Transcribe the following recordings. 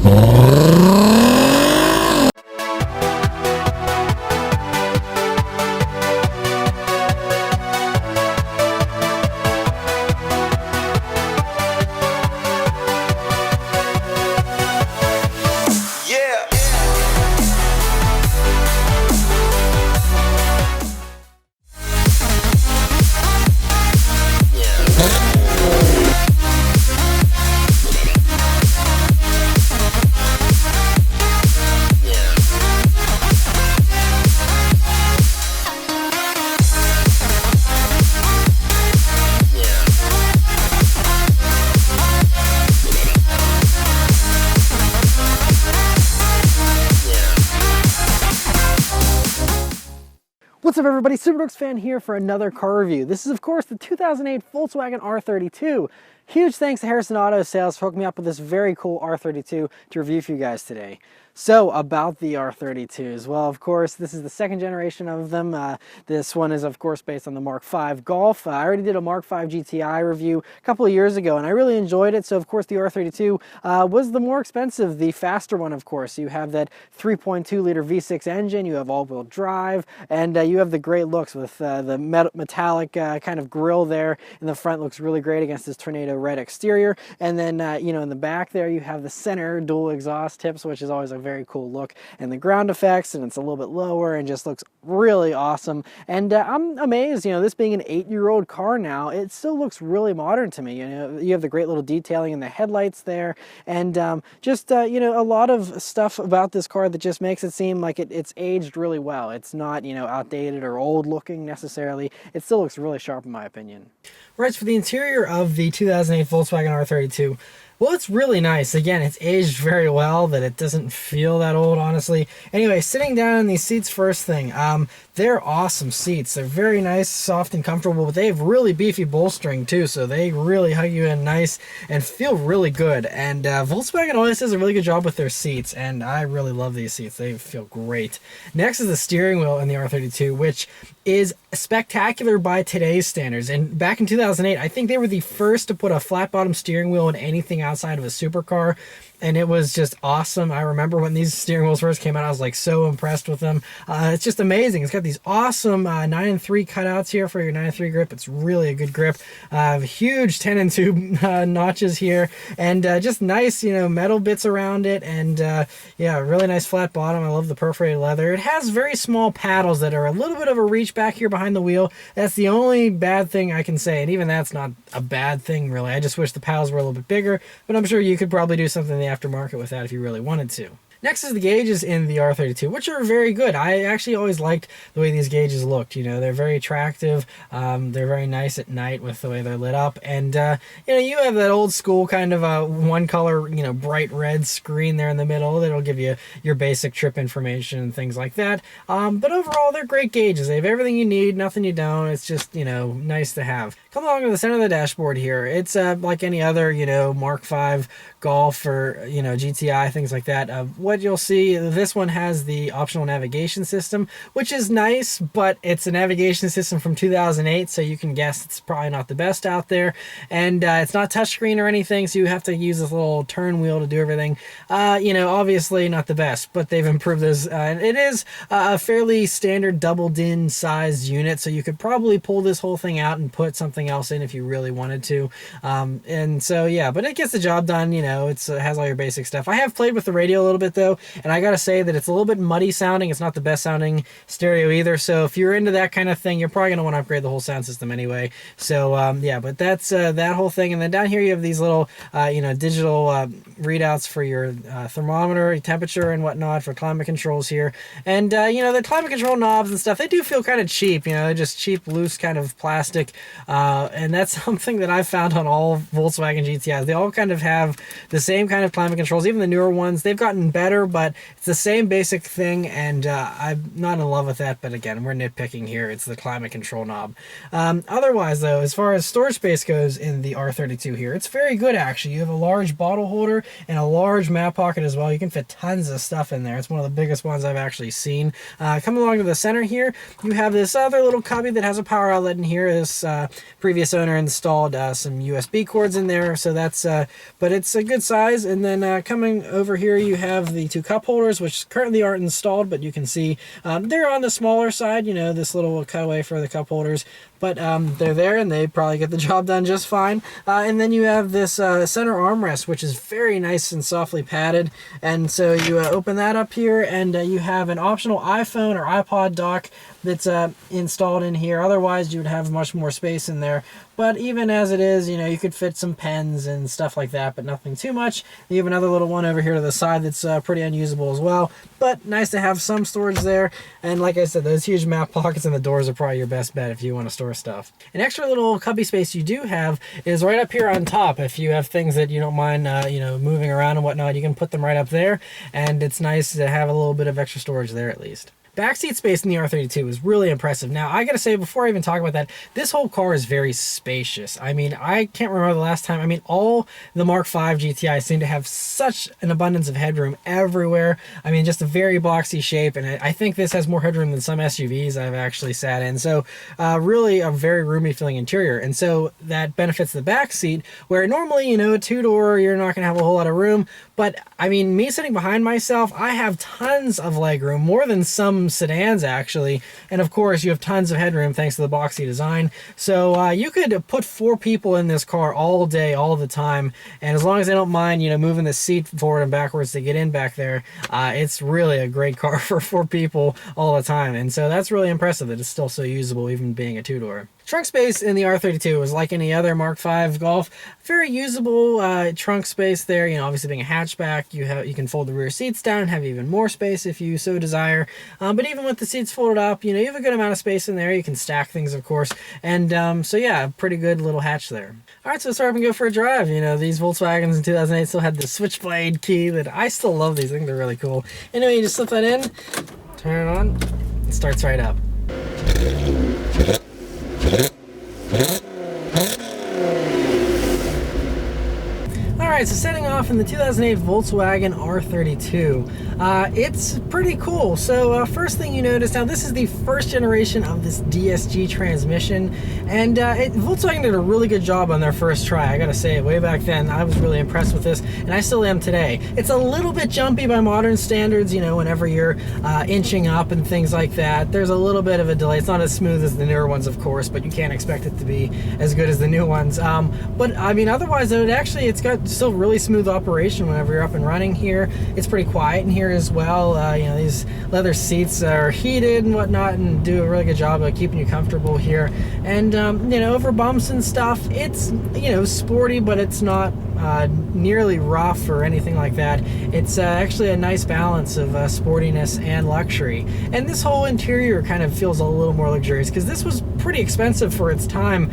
What's up everybody, Superdorks fan here for another car review. This is of course the 2008 Volkswagen R32. Huge thanks to Harrison Auto Sales for hooking me up with this very cool R32 to review for you guys today. So about the R32s, well of course this is the second generation of them. This one is of course based on the Mark V Golf. I already did a Mark V GTI review a couple of years ago and I really enjoyed it. So of course the R32 was the more expensive, the faster one of course. You have that 3.2 liter V6 engine, you have all-wheel drive, and you have the great looks with the metallic kind of grille there in the front. Looks really great against this Tornado red exterior. And then you know, in the back there you have the center dual exhaust tips, which is always a very cool look, and the ground effects, and it's a little bit lower and just looks really awesome. And I'm amazed, you know, this being an 8-year-old car now, it still looks really modern to me. You know, you have the great little detailing in the headlights there, and just you know, a lot of stuff about this car that just makes it seem like it's aged really well. It's not, you know, outdated or old looking necessarily. It still looks really sharp in my opinion. Right, for the interior of the 2008 Volkswagen R32, well, it's really nice. Again, it's aged very well, that it doesn't feel that old, honestly. Anyway, sitting down in these seats first thing, they're awesome seats. They're very nice, soft, and comfortable, but they have really beefy bolstering too, so they really hug you in nice and feel really good. And Volkswagen always does a really good job with their seats, and I really love these seats. They feel great. Next is the steering wheel in the R32, which is spectacular by today's standards. And back in 2008, I think they were the first to put a flat bottom steering wheel in anything outside of a supercar, and it was just awesome. I remember when these steering wheels first came out, I was like so impressed with them. It's just amazing. It's got these awesome 9-3 cutouts here for your 9-3 grip. It's really a good grip. Huge 10-2 notches here, and just nice, you know, metal bits around it, and yeah, really nice flat bottom. I love the perforated leather. It has very small paddles that are a little bit of a reach back here behind the wheel. That's the only bad thing I can say, and even that's not a bad thing really. I just wish the paddles were a little bit bigger, but I'm sure you could probably do something in the aftermarket with that if you really wanted to. Next is the gauges in the R32, which are very good. I actually always liked the way these gauges looked. You know, they're very attractive. They're very nice at night with the way they're lit up. And, you know, you have that old school kind of one color, you know, bright red screen there in the middle that'll give you your basic trip information and things like that. But overall, they're great gauges. They have everything you need, nothing you don't. It's just, you know, nice to have. Come along to the center of the dashboard here. It's like any other, you know, Mark V Golf or, you know, GTI, things like that. What you'll see, this one has the optional navigation system, which is nice, but it's a navigation system from 2008, so you can guess it's probably not the best out there. And it's not touchscreen or anything, so you have to use this little turn wheel to do everything. You know, obviously not the best, but they've improved this. It is a fairly standard double DIN sized unit, so you could probably pull this whole thing out and put something else in if you really wanted to. And so yeah, but it gets the job done. You know, it has all your basic stuff. I have played with the radio a little bit though, and I gotta say that it's a little bit muddy sounding. It's not the best sounding stereo either, so if you're into that kind of thing, you're probably gonna want to upgrade the whole sound system anyway. So yeah, but that's that whole thing. And then down here you have these little you know, digital readouts for your thermometer, your temperature and whatnot, for climate controls here. And you know, the climate control knobs and stuff, they do feel kind of cheap, you know, just cheap loose kind of plastic, and that's something that I've found on all Volkswagen GTIs. They all kind of have the same kind of climate controls. Even the newer ones, they've gotten better better, but it's the same basic thing, and I'm not in love with that. But again, we're nitpicking here. It's the climate control knob. Otherwise, though, as far as storage space goes in the R32 here, it's very good, actually. You have a large bottle holder and a large map pocket as well. You can fit tons of stuff in there. It's one of the biggest ones I've actually seen. Coming along to the center here, you have this other little cubby that has a power outlet in here. This previous owner installed some USB cords in there, so that's but it's a good size. And then coming over here, you have the two cup holders, which currently aren't installed, but you can see they're on the smaller side, you know, this little cutaway for the cup holders, but they're there and they probably get the job done just fine. And then you have this center armrest, which is very nice and softly padded, and so you open that up here, and you have an optional iPhone or iPod dock that's installed in here. Otherwise, you would have much more space in there. But even as it is, you know, you could fit some pens and stuff like that, but nothing too much. You have another little one over here to the side that's pretty unusable as well, but nice to have some storage there. And like I said, those huge map pockets in the doors are probably your best bet if you want to store stuff. An extra little cubby space you do have is right up here on top. If you have things that you don't mind, you know, moving around and whatnot, you can put them right up there, and it's nice to have a little bit of extra storage there at least. Backseat space in the R32 is really impressive. Now, I gotta say, before I even talk about that, this whole car is very spacious. I mean, I can't remember the last time. I mean, all the Mark V GTI seem to have such an abundance of headroom everywhere. I mean, just a very boxy shape, and I think this has more headroom than some SUVs I've actually sat in. So, really a very roomy feeling interior. And so that benefits the back seat, where normally, you know, a two-door, you're not gonna have a whole lot of room. But, I mean, me sitting behind myself, I have tons of legroom, more than some sedans actually, and of course you have tons of headroom thanks to the boxy design. So you could put 4 people in this car all day, all the time, and as long as they don't mind, you know, moving the seat forward and backwards to get in back there, it's really a great car for 4 people all the time. And so that's really impressive that it's still so usable, even being a 2-door. Trunk space in the R32 is like any other Mark V Golf. Very usable trunk space there. You know, obviously being a hatchback, you can fold the rear seats down and have even more space if you so desire. But even with the seats folded up, you know, you have a good amount of space in there. You can stack things, of course. And so yeah, pretty good little hatch there. All right, so let's start up and go for a drive. You know, these Volkswagens in 2008 still had the switchblade key that I still love these. I think they're really cool. Anyway, you just slip that in, turn it on, it starts right up. Alright, so setting off in the 2008 Volkswagen R32. It's pretty cool. So first thing you notice, now this is the first generation of this DSG transmission, and Volkswagen did a really good job on their first try. I gotta say, way back then, I was really impressed with this, and I still am today. It's a little bit jumpy by modern standards, you know, whenever you're inching up and things like that. There's a little bit of a delay. It's not as smooth as the newer ones, of course, but you can't expect it to be as good as the new ones. But I mean, otherwise, though, it's got still really smooth operation whenever you're up and running here. It's pretty quiet in here as well. You know, these leather seats are heated and whatnot, and do a really good job of keeping you comfortable here. And you know, over bumps and stuff, it's, you know, sporty, but it's not nearly rough or anything like that. It's actually a nice balance of sportiness and luxury. And this whole interior kind of feels a little more luxurious, because this was pretty expensive for its time,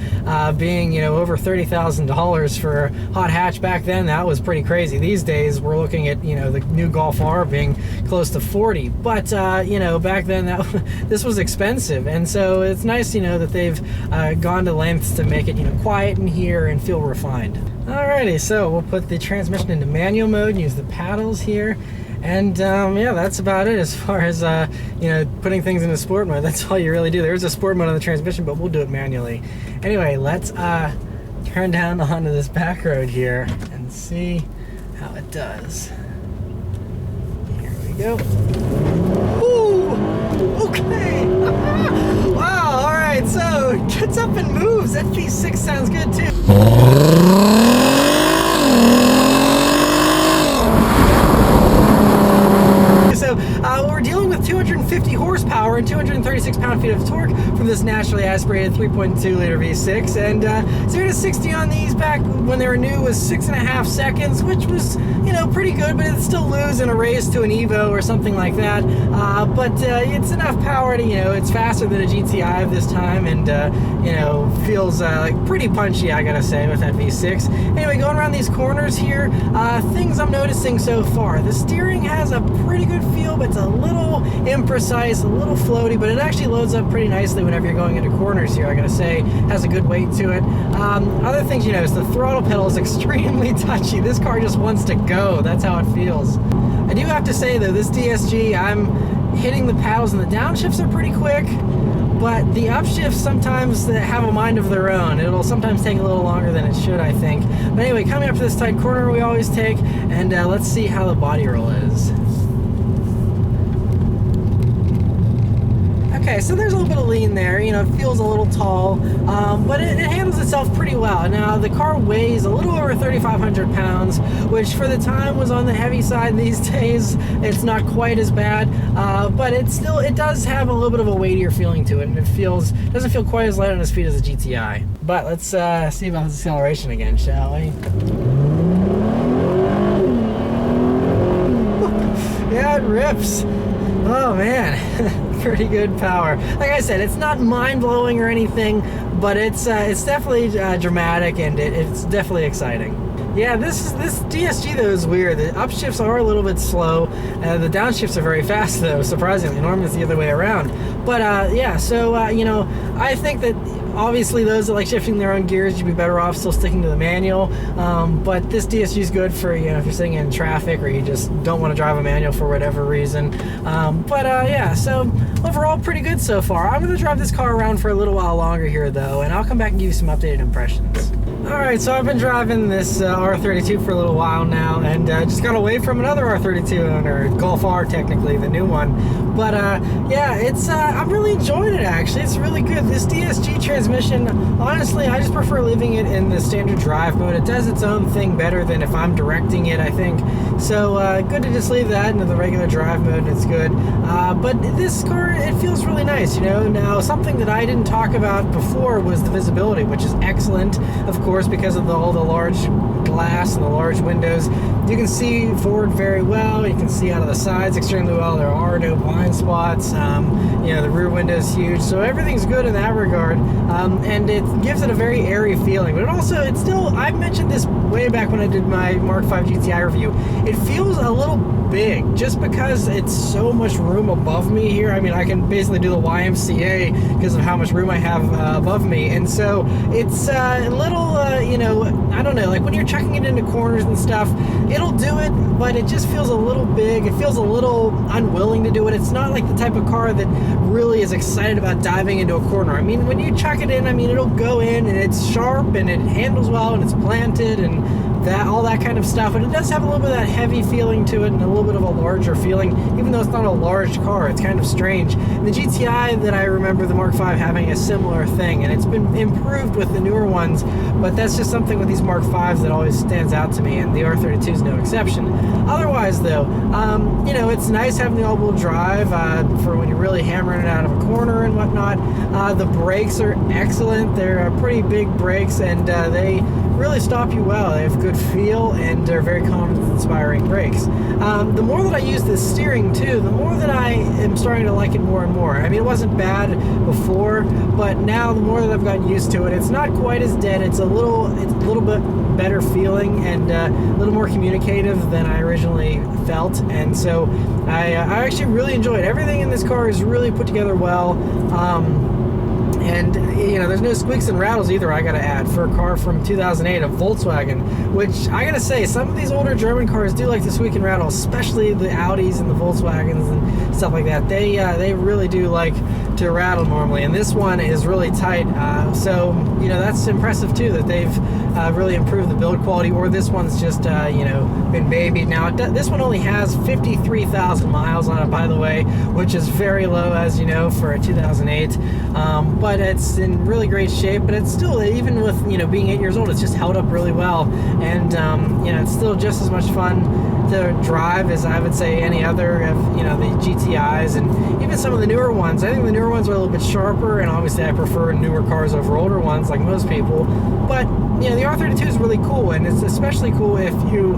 being, you know, over $30,000 for a hot hatch back then. That was pretty crazy. These days we're looking at, you know, the new Golf R being close to 40, but you know, back then this was expensive. And so it's nice, you know, that they've gone to lengths to make it, you know, quiet in here and feel refined. Alrighty, so we'll put the transmission into manual mode and use the paddles here. And yeah, that's about it as far as you know, putting things into sport mode. That's all you really do. There's a sport mode on the transmission, but we'll do it manually. Anyway, let's turn down onto this back road here and see how it does. Here we go. Ooh, okay. Wow, all right, so it gets up and moves. That V6 sounds good too. So we're dealing with 250 horsepower, and 236 pound-feet of torque from this naturally aspirated 3.2 liter V6. And 0 to 60 on these back when they were new was 6.5 seconds, which was, you know, pretty good, but it'd still lose in a race to an Evo or something like that. But it's enough power to, you know, it's faster than a GTI of this time, and you know, feels like pretty punchy, I gotta say, with that V6. Anyway, going around these corners here, things I'm noticing so far. The steering has a pretty good feel, but it's a little imprecise, a little floaty, but it actually loads up pretty nicely whenever you're going into corners here, I gotta say. Has a good weight to it. Other things you notice, the throttle pedal is extremely touchy. This car just wants to go. That's how it feels. I do have to say though, this DSG, I'm hitting the paddles and the downshifts are pretty quick, but the upshifts sometimes have a mind of their own. It'll sometimes take a little longer than it should, I think. But anyway, coming up to this tight corner we always take, and let's see how the body roll is. Okay, so there's a little bit of lean there, you know, it feels a little tall, but it handles itself pretty well. Now, the car weighs a little over 3,500 pounds, which for the time was on the heavy side these days. It's not quite as bad, but it does have a little bit of a weightier feeling to it, and it doesn't feel quite as light on its feet as a GTI. But let's see about this acceleration again, shall we? Yeah, it rips. Oh man, pretty good power. Like I said, it's not mind-blowing or anything, but it's definitely dramatic, and it's definitely exciting. Yeah, this DSG though is weird. The upshifts are a little bit slow. The downshifts are very fast though, surprisingly. Normally it's the other way around. But yeah, so you know, I think that obviously those that like shifting their own gears, you'd be better off still sticking to the manual. But this DSG is good for, you know, if you're sitting in traffic or you just don't want to drive a manual for whatever reason. Yeah, so overall pretty good so far. I'm going to drive this car around for a little while longer here though, and I'll come back and give you some updated impressions. Alright, so I've been driving this R32 for a little while now, and just got away from another R32, or Golf R technically, the new one. But yeah, I'm really enjoying it actually. It's really good. This DSG transmission, honestly, I just prefer leaving it in the standard drive mode. It does its own thing better than if I'm directing it, I think. So good to just leave that into the regular drive mode, and it's good. But this car, it feels really nice, you know. Now, something that I didn't talk about before was the visibility, which is excellent, of course, because of all the large glass and the large windows. You can see forward very well. You can see out of the sides extremely well. There are no blind spots. You know, the rear window is huge, so everything's good in that regard. And it gives it a very airy feeling. But it's still, I mentioned this way back when I did my Mark V GTI review. It feels a little big just because it's so much room above me here. I mean, I can basically do the YMCA because of how much room I have above me, and so it's a little, you know, I don't know, like when you're chucking it into corners and stuff, it'll do it, but it just feels a little big. It feels a little unwilling to do it. It's not like the type of car that really is excited about diving into a corner. I mean, when you chuck it in, I mean, it'll go in and it's sharp and it handles well and it's planted and all that kind of stuff, but it does have a little bit of that heavy feeling to it and a little bit of a larger feeling, even though it's not a large car. It's kind of strange. And the GTI that I remember the Mark V having a similar thing, and it's been improved with the newer ones, but that's just something with these Mark Vs that always stands out to me, and the R32 is no exception. Otherwise though, you know, it's nice having the all-wheel drive for when you're really hammering it out of a corner and whatnot. The brakes are excellent. They're pretty big brakes, and they really stop you well. They have good feel, and they're very confidence-inspiring brakes. The more that I use the steering too, the more that I am starting to like it more and more. I mean, it wasn't bad before, but now the more that I've gotten used to it, it's not quite as dead. It's a little bit better feeling and a little more communicative than I originally felt, and so I actually really enjoyed it. Everything in this car is really put together well. And, you know, there's no squeaks and rattles either, I gotta add, for a car from 2008, a Volkswagen, which, I gotta say, some of these older German cars do like to squeak and rattle, especially the Audis and the Volkswagens and stuff like that. They really do like to rattle normally, and this one is really tight, so, you know, that's impressive too, that they've really improved the build quality, or this one's just you know, been babied. Now this one only has 53,000 miles on it, by the way, which is very low, as you know, for a 2008. But it's in really great shape. But it's still, even with, you know, being 8 years old, it's just held up really well, and you know, it's still just as much fun to drive as I would say any other of, you know, the GTIs and even some of the newer ones. I think the newer ones are a little bit sharper, and obviously I prefer newer cars over older ones like most people. But you know, the R32 is really cool, and it's especially cool if you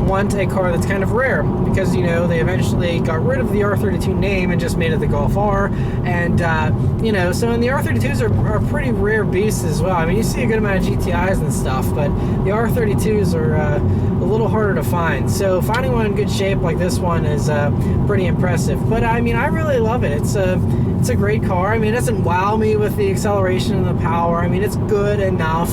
want a car that's kind of rare, because, you know, they eventually got rid of the R32 name and just made it the Golf R, and you know, so, and the R32s are pretty rare beasts as well. I mean, you see a good amount of GTIs and stuff, but the R32s are a little harder to find. So finding one in good shape like this one is pretty impressive. But I mean, I really love it. It's a great car. I mean, it doesn't wow me with the acceleration and the power. I mean, it's good enough,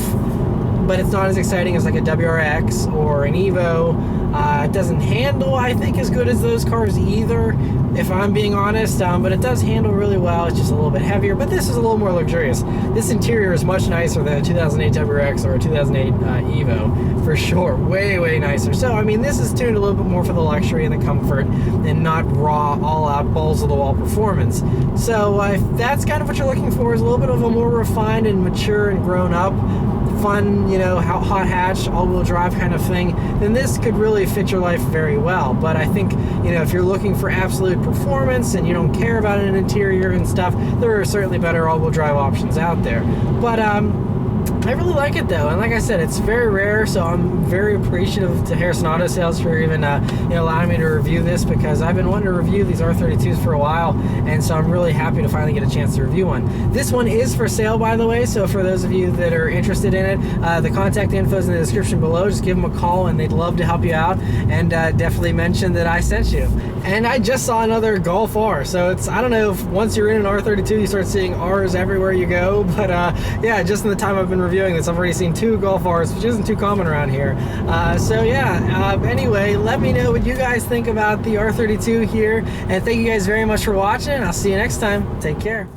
but it's not as exciting as like a WRX or an Evo. It doesn't handle, I think, as good as those cars either, if I'm being honest, but it does handle really well. It's just a little bit heavier, but this is a little more luxurious. This interior is much nicer than a 2008 WRX or a 2008 Evo, for sure. Way, way nicer. So, I mean, this is tuned a little bit more for the luxury and the comfort, and not raw, all-out, balls-of-the-wall performance. So, if that's kind of what you're looking for, is a little bit of a more refined and mature and grown-up, fun, you know, hot hatch, all-wheel drive kind of thing, then this could really fit your life very well. But I think, you know, if you're looking for absolute performance and you don't care about an interior and stuff, there are certainly better all-wheel drive options out there. But I really like it though, and like I said, it's very rare, so I'm very appreciative to Harrison Auto Sales for even you know, allowing me to review this, because I've been wanting to review these R32s for a while, and so I'm really happy to finally get a chance to review one. This one is for sale, by the way, so for those of you that are interested in it, the contact info is in the description below. Just give them a call and they'd love to help you out, and definitely mention that I sent you. And I just saw another Golf R, so it's, I don't know if once you're in an R32 you start seeing R's everywhere you go, but yeah, just in the time I've been reviewing this, I've already seen 2 Golf R's, which isn't too common around here. So yeah, anyway, let me know what you guys think about the R32 here, and thank you guys very much for watching. I'll see you next time. Take care.